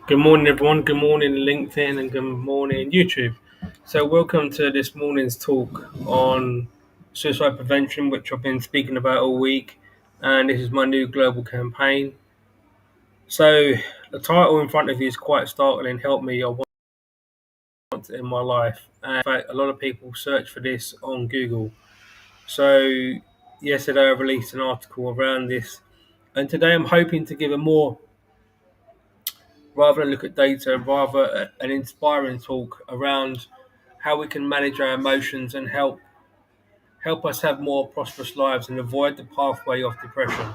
Good morning, everyone. Good morning, LinkedIn, and good morning, YouTube. So, welcome to this morning's talk on suicide prevention, which I've been speaking about all week. And this is my new global campaign. So, the title in front of you is quite startling. Help me, I want it in my life. And in fact, a lot of people search for this on Google. So, yesterday I released an article around this. And today I'm hoping to give a more rather than look at data, rather an inspiring talk around how we can manage our emotions and help us have more prosperous lives and avoid the pathway of depression.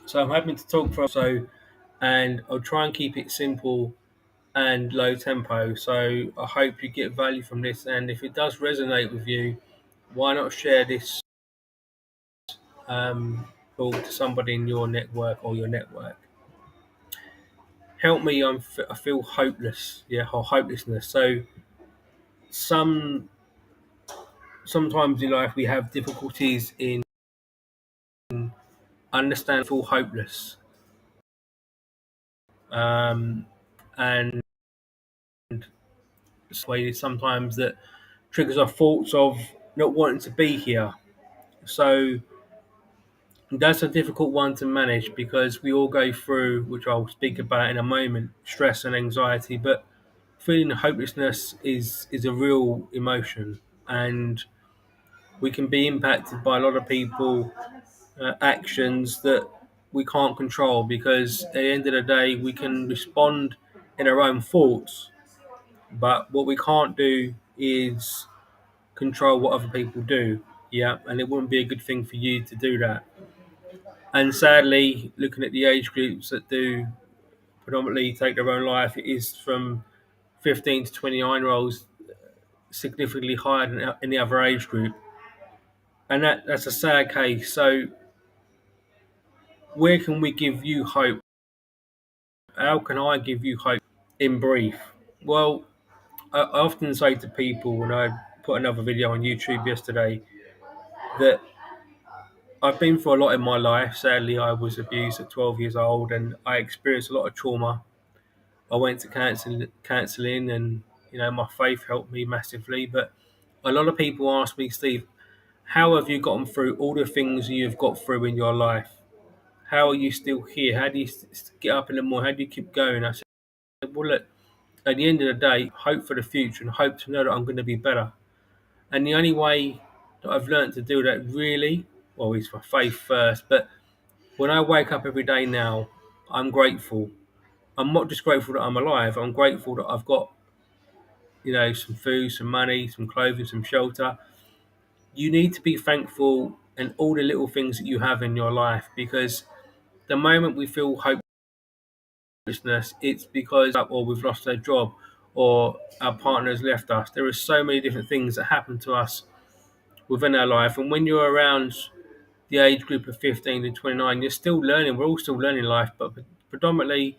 So I'm hoping to talk for so, and I'll try and keep it simple and low tempo. So I hope you get value from this, and if it does resonate with you, why not share this um, talk to somebody in your network or your network? Help me, I feel hopeless, yeah, or hopelessness. So some sometimes in life we have difficulties in understanding feel hopeless, um, and it's way sometimes that triggers our thoughts of not wanting to be here. So that's a difficult one to manage because we all go through, which I'll speak about in a moment, stress and anxiety. But feeling hopelessness is a real emotion, and we can be impacted by a lot of people actions that we can't control because at the end of the day we can respond in our own thoughts, but what we can't do is control what other people do. Yeah, and it wouldn't be a good thing for you to do that. And sadly, looking at the age groups that do predominantly take their own life, it is from 15 to 29-year-olds, significantly higher than any other age group, and that's a sad case. So where can we give you hope? How can I give you hope in brief? Well, I often say to people when I put another video on YouTube yesterday that I've been through a lot in my life. Sadly, I was abused at 12 years old and I experienced a lot of trauma. I went to counselling and my faith helped me massively. But a lot of people ask me, Steve, how have you gotten through all the things you've got through in your life? How are you still here? How do you get up in the morning? How do you keep going? I said, well, look, at the end of the day, hope for the future and hope to know that I'm going to be better. And the only way that I've learned to do that really, well, is for faith first. But when I wake up every day now, I'm grateful. I'm not just grateful that I'm alive. I'm grateful that I've got, some food, some money, some clothing, some shelter. You need to be thankful in all the little things that you have in your life because the moment we feel hopelessness, it's because or we've lost our job or our partner has left us. There are so many different things that happen to us within our life. And when you're around the age group of 15 to 29, you're still learning. We're all still learning life, but predominantly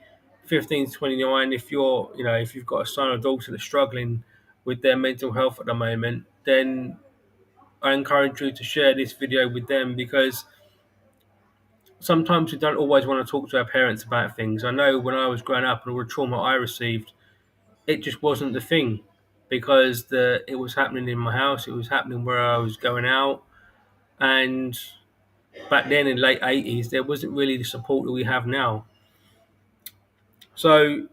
15 to 29, if you've got a son or daughter that's struggling with their mental health at the moment, then I encourage you to share this video with them because sometimes we don't always want to talk to our parents about things. I know when I was growing up and all the trauma I received, it just wasn't the thing because it was happening in my house, it was happening where I was going out, and back then in the late 80s there wasn't really the support that we have now. So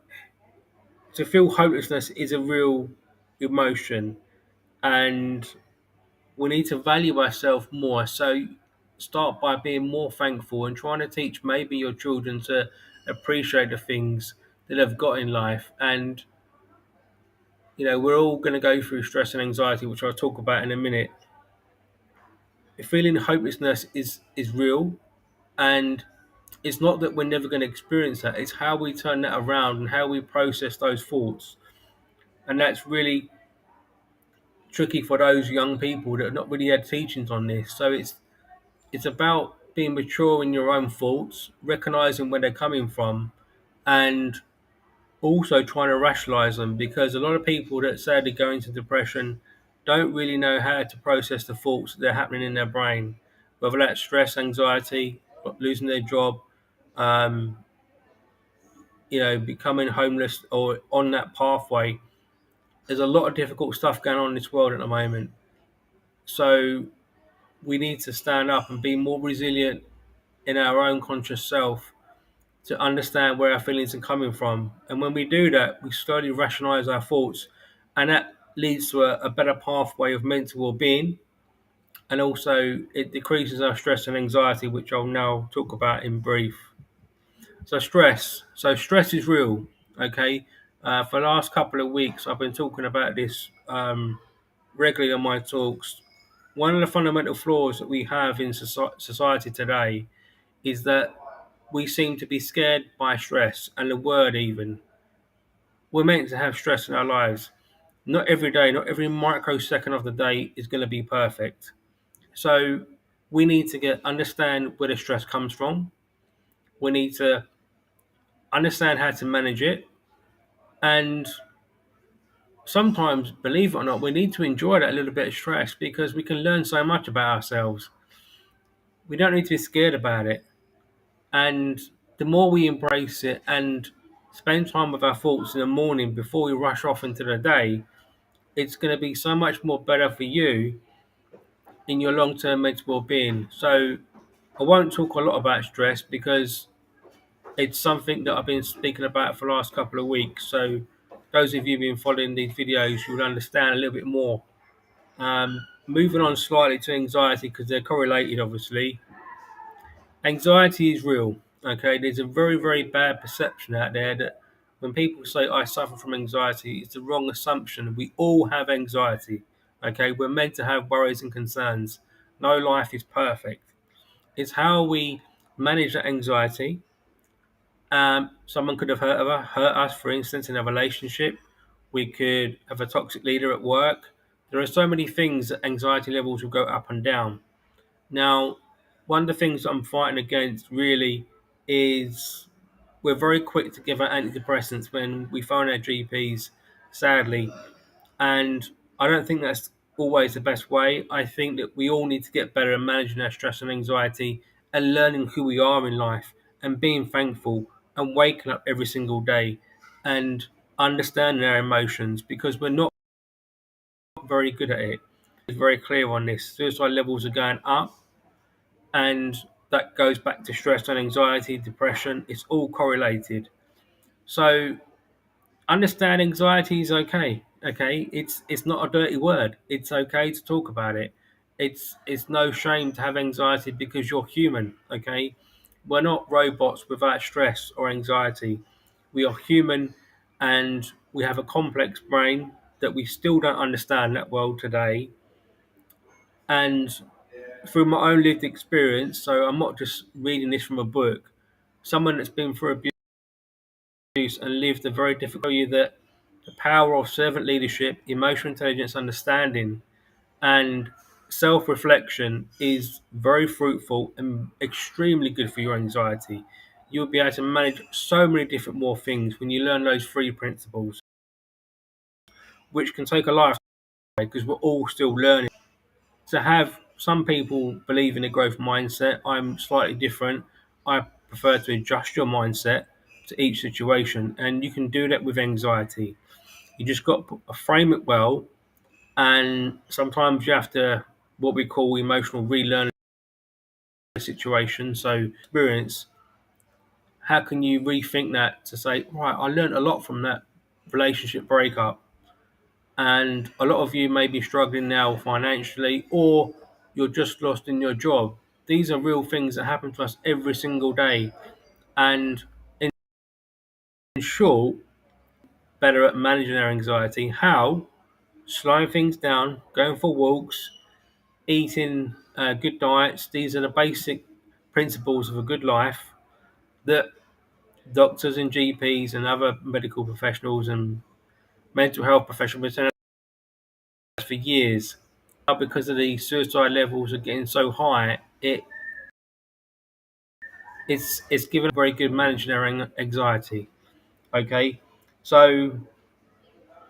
to feel hopelessness is a real emotion, and we need to value ourselves more. So start by being more thankful and trying to teach maybe your children to appreciate the things that they've got in life. And we're all going to go through stress and anxiety, which I'll talk about in a minute. Feeling hopelessness is real, and it's not that we're never going to experience that. It's how we turn that around and how we process those thoughts, and that's really tricky for those young people that have not really had teachings on this. So it's about being mature in your own thoughts, recognizing where they're coming from, and also trying to rationalize them because a lot of people that sadly go into depression don't really know how to process the thoughts that are happening in their brain, whether that's stress, anxiety. losing their job, um, becoming homeless or on that pathway. There's a lot of difficult stuff going on in this world at the moment. So we need to stand up and be more resilient in our own conscious self to understand where our feelings are coming from. And when we do that, we slowly rationalize our thoughts, and that leads to a better pathway of mental well-being. And also, it decreases our stress and anxiety, which I'll now talk about in brief. So, stress. So, stress is real. Okay. For the last couple of weeks, I've been talking about this regularly in my talks. One of the fundamental flaws that we have in society today is that we seem to be scared by stress and the word even. We're meant to have stress in our lives. Not every day, not every microsecond of the day is going to be perfect. So we need to understand where the stress comes from. We need to understand how to manage it. And sometimes, believe it or not, we need to enjoy that little bit of stress because we can learn so much about ourselves. We don't need to be scared about it. And the more we embrace it and spend time with our thoughts in the morning before we rush off into the day, it's going to be so much more better for you in your long term mental well being. So, I won't talk a lot about stress because it's something that I've been speaking about for the last couple of weeks. So, those of you who've been following these videos, you'll understand a little bit more. Moving on slightly to anxiety because they're correlated, obviously. Anxiety is real. Okay, there's a very, very bad perception out there that when people say I suffer from anxiety, it's the wrong assumption. We all have anxiety. Okay, we're meant to have worries and concerns. No life is perfect. It's how we manage that anxiety. Someone could have hurt us, for instance, in a relationship. We could have a toxic leader at work. There are so many things that anxiety levels will go up and down. Now, one of the things I'm fighting against really is we're very quick to give out antidepressants when we phone our GPs, sadly. And I don't think that's always the best way. I think that we all need to get better at managing our stress and anxiety and learning who we are in life and being thankful and waking up every single day and understanding our emotions because we're not very good at it. It's very clear on this. Suicide levels are going up, and that goes back to stress and anxiety, depression. It's all correlated. So understand anxiety is okay. Okay, it's not a dirty word. It's okay to talk about it. It's no shame to have anxiety because you're human. Okay, we're not robots without stress or anxiety. We are human, and we have a complex brain that we still don't understand that well today. And through my own lived experience, so I'm not just reading this from a book. Someone that's been through abuse and lived a very difficult year that the power of servant leadership, emotional intelligence, understanding, and self-reflection is very fruitful and extremely good for your anxiety. You'll be able to manage so many different more things when you learn those three principles, which can take a lifetime because we're all still learning. To have some people believe in a growth mindset. I'm slightly different. I prefer to adjust your mindset to each situation, and you can do that with anxiety. You just got to frame it well, and sometimes you have to what we call emotional relearn the situation. So experience. How can you rethink that to say, right? I learned a lot from that relationship breakup. And a lot of you may be struggling now financially or you're just lost in your job. These are real things that happen to us every single day. And in short, better at managing our anxiety. How? Slowing things down, going for walks, eating good diets. These are the basic principles of a good life that doctors and GPs and other medical professionals and mental health professionals have been telling us for years. Because of the suicide levels are getting so high, it's given a very good managing our anxiety. Okay, so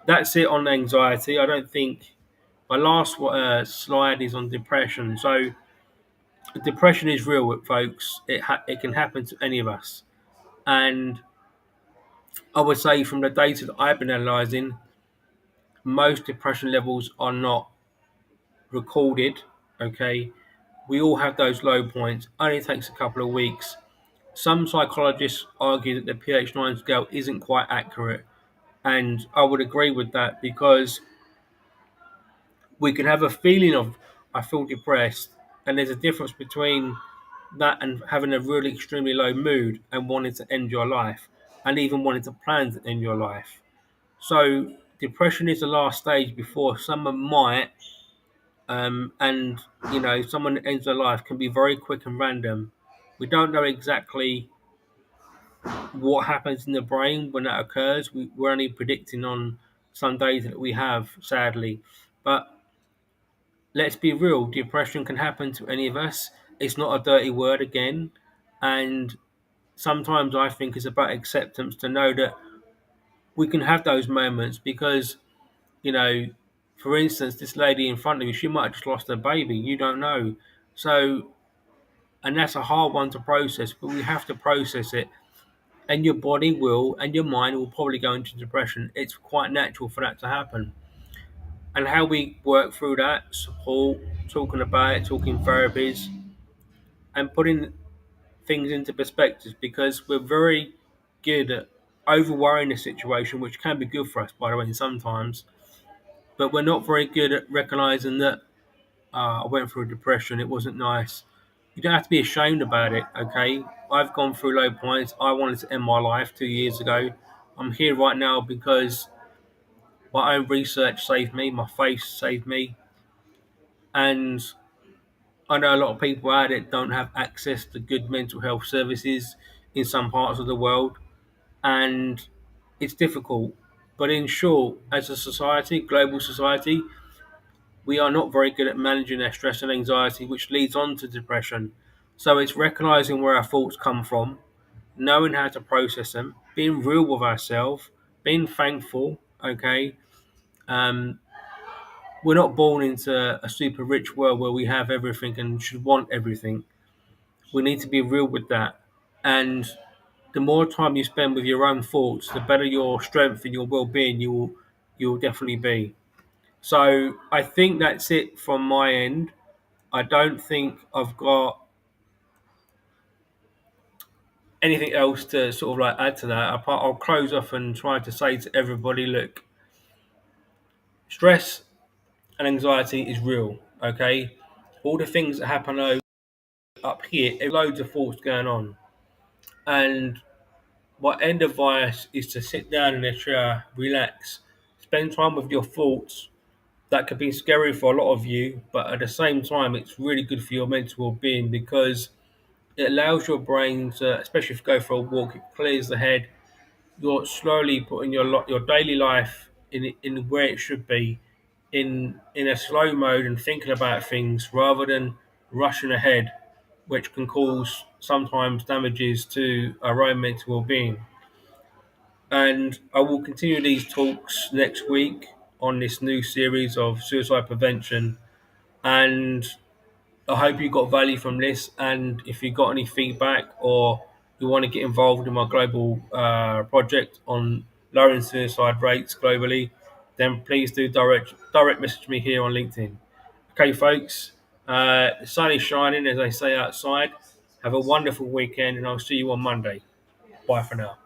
that's it on anxiety. I don't think my last slide is on depression. So Depression is real, folks. It can happen to any of us, and I would say from the data that I've been analysing, most depression levels are not recorded. Okay, we all have those low points. Only takes a couple of weeks. Some psychologists argue that the PH9 scale isn't quite accurate, and I would agree with that because we can have a feeling of I feel depressed, and there's a difference between that and having a really extremely low mood and wanting to end your life, and even wanting to plan to end your life. So depression is the last stage before someone might, and someone that ends their life can be very quick and random. We don't know exactly what happens in the brain when that occurs. We're only predicting on some data that we have, sadly. But let's be real, depression can happen to any of us. It's not a dirty word again. And sometimes I think it's about acceptance to know that we can have those moments because, you know, for instance, this lady in front of you, she might have just lost her baby. You don't know. So, and that's a hard one to process, but we have to process it. And your body will, and your mind will probably go into depression. It's quite natural for that to happen. And how we work through that, support, talking about it, talking therapies, and putting things into perspective because we're very good at over worrying the situation, which can be good for us, by the way, sometimes. But we're not very good at recognizing that I went through a depression. It wasn't nice. You don't have to be ashamed about it, okay? I've gone through low points. I wanted to end my life 2 years ago. I'm here right now because my own research saved me, my faith saved me, and I know a lot of people out there don't have access to good mental health services in some parts of the world, and it's difficult. But in short, as a society, global society, we are not very good at managing our stress and anxiety, which leads on to depression. So it's recognizing where our thoughts come from, knowing how to process them, being real with ourselves, being thankful. Okay, um, we're not born into a super rich world where we have everything and should want everything. We need to be real with that, and the more time you spend with your own thoughts, the better your strength and your well-being you will definitely be. So I think that's it from my end. I don't think I've got anything else to sort of like add to that. I'll close off and try to say to everybody, look, stress and anxiety is real. Okay, all the things that happen up here, there's loads of thoughts going on, and my end advice is to sit down in a chair, relax, spend time with your thoughts. That could be scary for a lot of you, but at the same time, it's really good for your mental well-being because it allows your brain to, especially if you go for a walk, it clears the head. You're slowly putting your daily life in where it should be, in a slow mode and thinking about things rather than rushing ahead, which can cause sometimes damages to our own mental well-being. And I will continue these talks next week on this new series of suicide prevention. And I hope you got value from this. And if you got any feedback or you want to get involved in my global project on lowering suicide rates globally, then please do direct message me here on LinkedIn. Okay, folks. The sun is shining, as they say outside. Have a wonderful weekend, and I'll see you on Monday. Bye for now.